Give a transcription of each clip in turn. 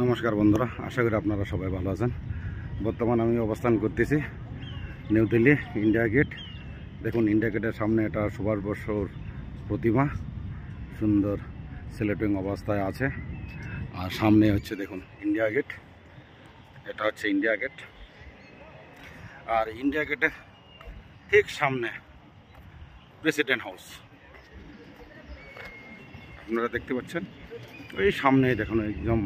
নমস্কার বন্ধুরা, আশা করি আপনারা সবাই ভালো আছেন। বর্তমানে আমি অবস্থান করতেছি নিউ দিল্লি ইন্ডিয়া গেট। দেখুন, ইন্ডিয়া গেটের সামনে এটা সুভাষ বসুর প্রতিমা সুন্দর সেলেটিং অবস্থায় আছে। আর সামনে হচ্ছে দেখুন ইন্ডিয়া গেট, এটা হচ্ছে ইন্ডিয়া গেট। আর ইন্ডিয়া গেটের ঠিক সামনে প্রেসিডেন্ট হাউস আপনারা দেখতে পাচ্ছেন। ওই সামনে দেখুন একদম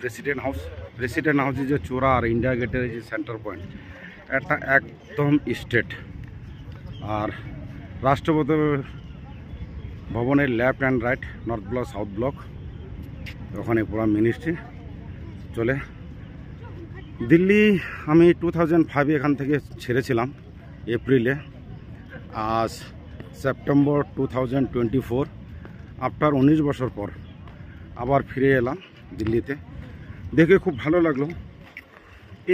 প্রেসিডেন্ট হাউস। প্রেসিডেন্ট হাউসের যে চূড়া আর ইন্ডিয়া গেটের যে সেন্টার পয়েন্ট, এটা একদম স্ট্রেট। আর রাষ্ট্রপতি ভবনের left and right, north block south block, ওখানে পুরো মিনিস্ট্রি চলে। দিল্লি আমি 2005 এখান থেকে ছেড়েছিলাম এপ্রিলে। আজ সেপ্টেম্বর 2024, আফটার 19 বছর পর আবার ফিরে এলাম দিল্লিতে। দেখে খুব ভালো লাগলো।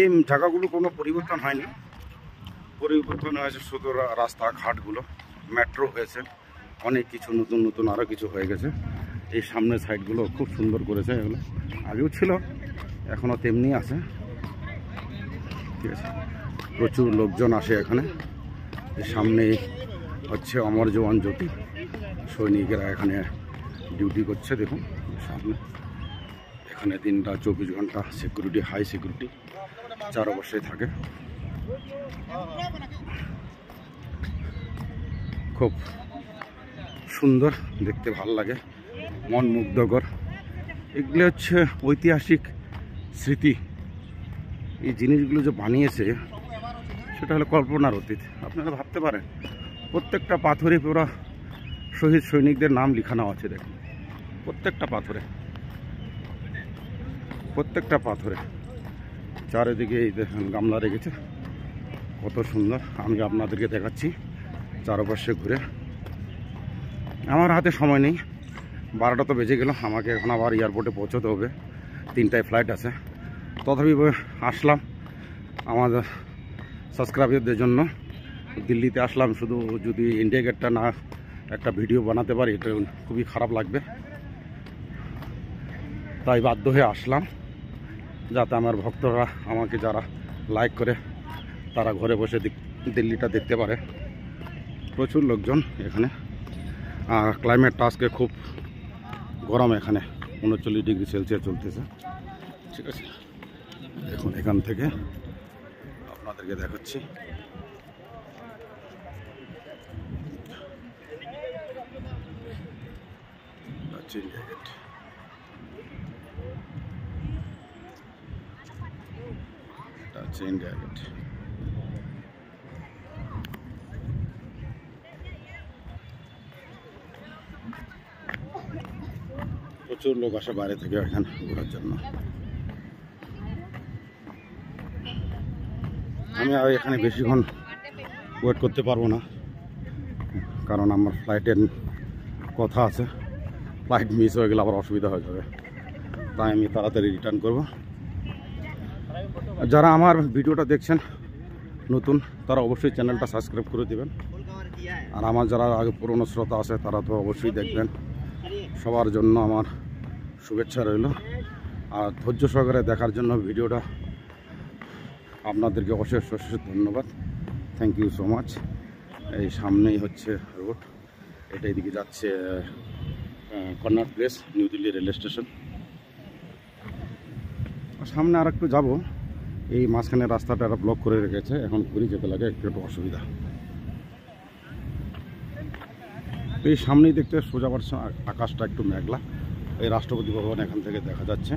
এই জায়গাগুলো কোনো পরিবর্তন হয়নি, পরিবর্তন হয়েছে শুধু রাস্তাঘাটগুলো, মেট্রো হয়েছে, অনেক কিছু নতুন নতুন আরও কিছু হয়ে গেছে। এই সামনের সাইডগুলো খুব সুন্দর করেছে। এগুলো আগেও ছিল, এখনও তেমনি আছে। ঠিক আছে, প্রচুর লোকজন আসে এখানে। সামনে হচ্ছে অমর জওয়ান জ্যোতি, সৈনিকেরা এখানে ডিউটি করছে। দেখুন সামনে, এখানে দিনটা 24 ঘন্টা সিকিউরিটি, হাই সিকিউরিটি 4 অবশ্যই থাকে। খুব সুন্দর, দেখতে ভালো লাগে, মন মুগ্ধকর। এগুলো হচ্ছে ঐতিহাসিক স্মৃতি। এই জিনিসগুলো যে বানিয়েছে সেটা হলো কল্পনার অতীত। আপনারা ভাবতে পারেন, প্রত্যেকটা পাথরে পুরো শহীদ সৈনিকদের নাম লিখানো আছে। দেখুন প্রত্যেকটা পাথরে, প্রত্যেকটা পাথরে চারিদিকে এই দেখুন গামলা রেখেছে, কত সুন্দর। আমি আপনাদেরকে দেখাচ্ছি চারপাশে ঘুরে। আমার হাতে সময় নেই, 12টা তো বেজে গেল, আমাকে এখন আবার এয়ারপোর্টে পৌঁছতে হবে, 3টায় ফ্লাইট আছে। তথাপি আসলাম আমাদের সাবস্ক্রাইবারদের জন্য। দিল্লিতে আসলাম শুধু, যদি ইন্ডিয়া গেটটা না একটা ভিডিও বানাতে পারি এটা খুবই খারাপ লাগবে। তাই বাধ্য হয়ে আসলাম, যাতে আমার ভক্তরা আমাকে যারা লাইক করে তারা ঘরে বসে দিল্লিটা দেখতে পারে। প্রচুর লোকজন এখানে। আর ক্লাইমেটটা আজকে খুব গরম, এখানে 39 ডিগ্রি সেলসিয়াস চলতেছে। ঠিক আছে, এখন এখান থেকে আপনাদেরকে দেখাচ্ছি। ইন্ডিয়া গেট, এটা হচ্ছে ইন্ডিয়া গেট। প্রচুর লোক আসে বাইরে থেকে এখানে ঘোরার জন্য। আমি আর এখানে বেশিক্ষণ ওয়েট করতে পারবো না, কারণ আমার ফ্লাইটের কথা আছে। ফ্লাইট মিস হয়ে গেলে আবার অসুবিধা হয়ে যাবে, তাই আমি তাড়াতাড়ি রিটার্ন করব। যারা আমার ভিডিওটা দেখছেন নতুন, তারা অবশ্যই চ্যানেলটা সাবস্ক্রাইব করে দেবেন। আর আমার যারা আগে পুরনো শ্রোতা আছে তারা তো অবশ্যই দেখবেন। সবার জন্য আমার শুভেচ্ছা রইল। আর ধৈর্য সহকারে দেখার জন্য ভিডিওটা আপনাদেরকে অশেষ অশেষ ধন্যবাদ। Thank you so much. এই সামনেই হচ্ছে রোড, এটা এদিকে যাচ্ছে Connaught place, new Delhi railway station. সামনে আর একটু যাবো, এই মাঝখানে রাস্তাটা ব্লক করে রেখেছে, এখন ঘুরে যেতে লাগে, একটু অসুবিধা। এই সামনেই দেখতে সোজা পাচ্ছ, আকাশটা একটু মেঘলা। এই রাষ্ট্রপতি ভবন এখান থেকে দেখা যাচ্ছে।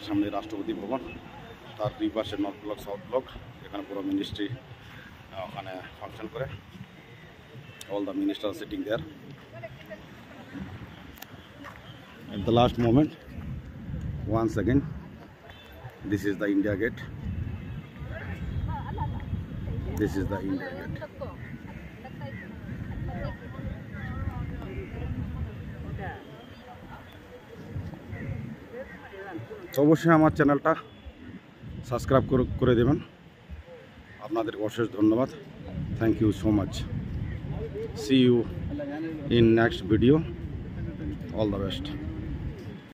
সামনে রাষ্ট্রপতি ভবন, তার দুই পাশে নর্থ ব্লক সাউথ ব্লক, এখানে পুরো মিনিস্ট্রি ওখানে ফাংশন করে। All the minister sitting there. At the last moment, once again, this is the India Gate. This is the India Gate. অবশ্যই আমার চ্যানেলটা সাবস্ক্রাইব করে দেবেন। আপনাদের অশেষ ধন্যবাদ। Thank you so much. See you in next video. All the best.